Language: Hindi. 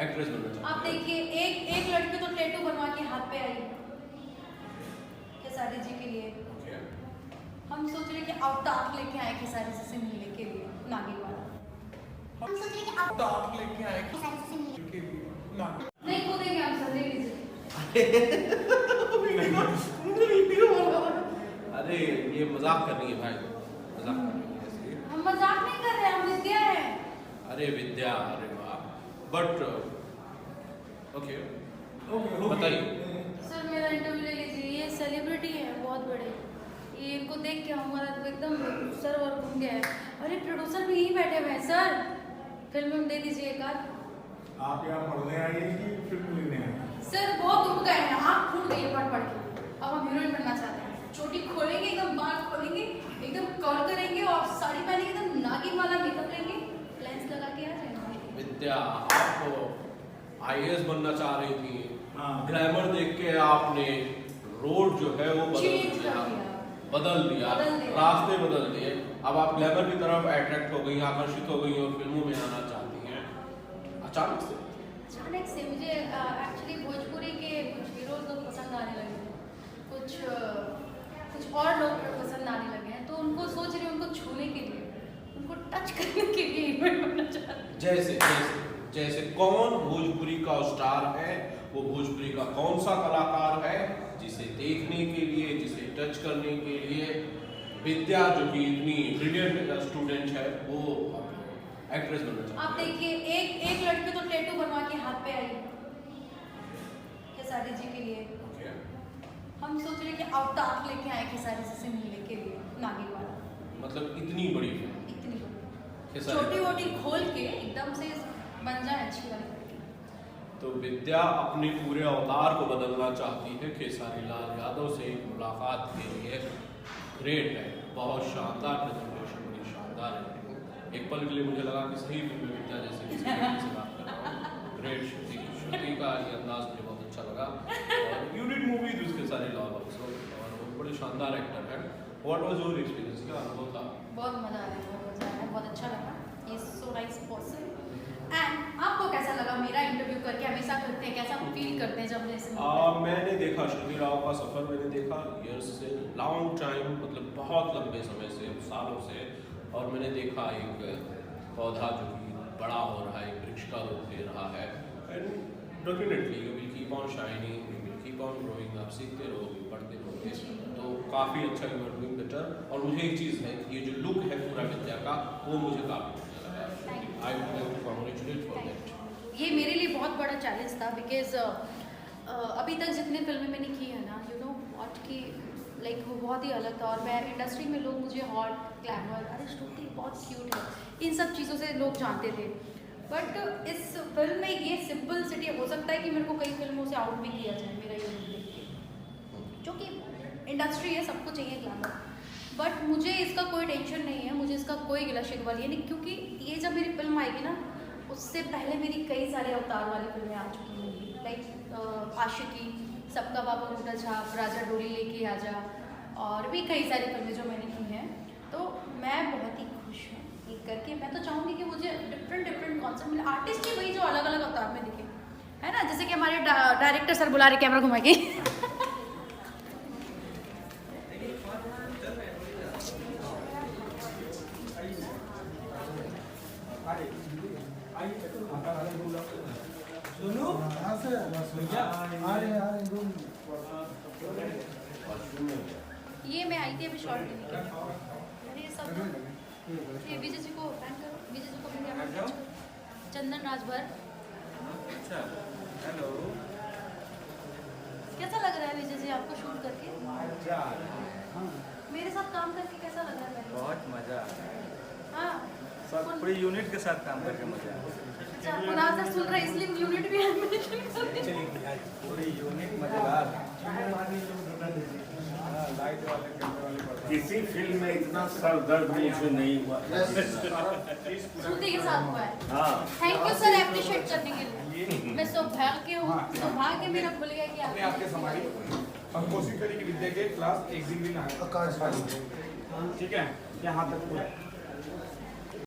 एक्ट्रेस बनना चाहती आप है। देखिए एक लड़की तो टैटू बनवा के हाथ पे आई खेसारी जी के लिए। Okay. हम सोच रहे कि अवतार लेके आए खेसारी जी से मिलने के लिए नागिन वाला। हम सोच रहे कि आप डार्क लेके आए खेसारी से मिलने के लिए ना। नहीं कूदेंगे हम सर, ले लीजिए। अरे ये मजाक कर रही है भाई, मजाक कर रही है इसलिए। हम मजाक नहीं कर रहे, हम विद्या है। अरे विद्या, अरे वाह, बट ओके बताइए। सर मेरा इंटरव्यू ले लीजिए, ये सेलिब्रिटी है बहुत बड़े, ये इनको देख के हमारा तो एकदम सर और घूम गया है। अरे प्रोड्यूसर भी यहीं बैठे हुए हैं सर, फिल्म दे दीजिए एक आध। आप यहाँ पढ़ने आए हैं कि फिल्म लेने आए हैं? सर बहुत दुख गए हैं, आँख फूट गई है पढ़ के। अब हम हीरोइन बनना चाहते हैं, चोटी खोलेंगे, एकदम बाल खोलेंगे, एकदम कर्ल करेंगे और साड़ी पहनेंगे, एकदम नागिन वाला मेकअप लेंगे, लेंस लगा के आ जाएंगे। विद्या, आप IAS बनना चाह रही थी, हाँ। ग्लैमर देख के आपने रोड जो है वो Change कर दिया। बदल दिया, रास्ते बदल दिए। अब आप ग्लैमर की तरफ अट्रैक्ट हो गई, आकर्षित हो गई और फिल्मों में आना चाहती हैं अचानक से। अचानक से मुझे एक्चुअली भोजपुरी के कुछ हीरोज लोग पसंद आने लगे हैं, कुछ और लोग पसंद आने लगे हैं, तो उनको सोच रही हूँ उनको छूने के लिए, उनको टच करने के लिए हीरोइन बनना चाहती हूँ। जैसे जैसे जैसे कौन भोजपुरी का स्टार है, वो भोजपुरी का कौन सा कलाकार है जिसे देखने के लिए, जिसे टच करने के लिए विद्या जो कि इतनी ब्रिलियंट स्टूडेंट है वो एक्ट्रेस बनना चाहती है। आप देखिए एक लड़की तो टैटू बनवा के हाथ पे आई खेसारी जी के लिए। Okay. हम सोच रहे कि अवतार लेके आए खेसारी जी से मिलने के लिए नागिन वाला। मतलब इतनी बड़ी फिल्म, इतनी बड़ी खेसारी। छोटी वोटी खोल के एकदम से बन जाए अच्छी वाली लड़की। तो विद्या अपने पूरे अवतार को बदलना चाहती है खेसारी लाल यादव से एक मुलाकात के लिए। ग्रेट है, बहुत शानदार प्रेजेंटेशन, बड़ी शानदार है। एक पल के लिए मुझे लगा कि सही फिल्म में विद्या जैसे किसी लड़की से बात कर रहा हूँ। ग्रेट श्रुति का ये अंदाज मुझे बहुत अच्छा लगा और यूनिट मूवी थी उसके सारे लाल ऑल्सो, और वो बड़े शानदार एक्टर है। व्हाट वाज योर एक्सपीरियंस, क्या अनुभव था? बहुत मजा आ रहा है, बहुत मजा आ रहा है, बहुत अच्छा लगा। He is so nice person. And आपको कैसा लगा मेरा इंटरव्यू करके? हमेशा करते हैं, कैसा फील करते हैं जब जैसे मैंने देखा श्रुति राव का सफ़र, मैंने देखा ईयर्स से, लॉन्ग टाइम, मतलब बहुत लंबे समय से, सालों से। और मैंने देखा एक पौधा जो कि बड़ा हो रहा है, एक वृक्ष का रूप ले रहा है। And definitely you will keep on shining, you will keep on growing, आप सीखते रहोगे, पढ़ते रहोगे, तो काफ़ी अच्छा यू आर डूइंग बेटर। और मुझे एक चीज़ है, ये जो लुक है पूरा विद्या का, वो मुझे काफ़ी अच्छा लगा। I would like to congratulate for that. ये मेरे लिए बहुत बड़ा चैलेंज था, बिकॉज अभी तक जितने फिल्में मैंने की है ना, यू नो व्हाट की लाइक वो बहुत ही अलग था। और मैं इंडस्ट्री में लोग मुझे हॉट, ग्लैमर, अरे श्रुति बहुत क्यूट है, इन सब चीज़ों से लोग जानते थे। बट इस फिल्म में ये सिंपल सिटी, हो सकता है कि मेरे को कई फिल्मों से आउट भी किया जाए मेरा ये लुक देख के, जो कि इंडस्ट्री है, सबको चाहिए ग्लैमर। बट मुझे इसका कोई टेंशन नहीं है, मुझे इसका कोई गिला शिकवा नहीं, क्योंकि ये जब मेरी फिल्म आएगी ना, उससे पहले मेरी कई सारी अवतार वाली फिल्में आ चुकी होंगी, लाइक आशिकी, सबका बाबा मोटा छाप, राजा डोली लेके आजा, और भी कई सारी फिल्में जो मैंने की हैं। तो मैं बहुत ही खुश हूँ ये करके। मैं तो चाहूँगी कि मुझे डिफरेंट कॉन्सेप्ट मिले, आर्टिस्ट ही वही जो अलग अलग अवतार में दिखे, है ना। जैसे कि हमारे डायरेक्टर सर बुला रहे, कैमरा घुमा के। ये मैं आई थी अभी शॉर्ट लेने के लिए। अरे ये सब ये विजय जी को पैन करो, विजय जी को अपने कैमरा में चंदन राजभर। अच्छा, हेलो। कैसा लग रहा है विजय जी आपको शूट करके? मजा आ रहा है। मेरे साथ काम करके कैसा लग रहा है पहले? बहुत मजा आ रहा है। हाँ, सब पूरी यूनिट के साथ काम करके मजा आ रहा है। अच्छा कुणाल सर सुन रहे हैं, इसलिए यूनिट भी है। पूरी यूनिट मजेदार है। हाँ, लाइट वाले, कैमरे वाले बढ़िया। किसी फिल्म में इतना सर दर्द मुझे नहीं हुआ। श्रुति के साथ हुआ है। हाँ। थैंक यू सर अप्रिशिएट करने के लिए। मैं सौभाग्य हूँ, सौभाग्य मेरा भूल गया कि अपने आप के समारी हम कोशिश करें कि विद्या के क्लास एक दिन भी ना आए। ठीक है, यहाँ तक पूरा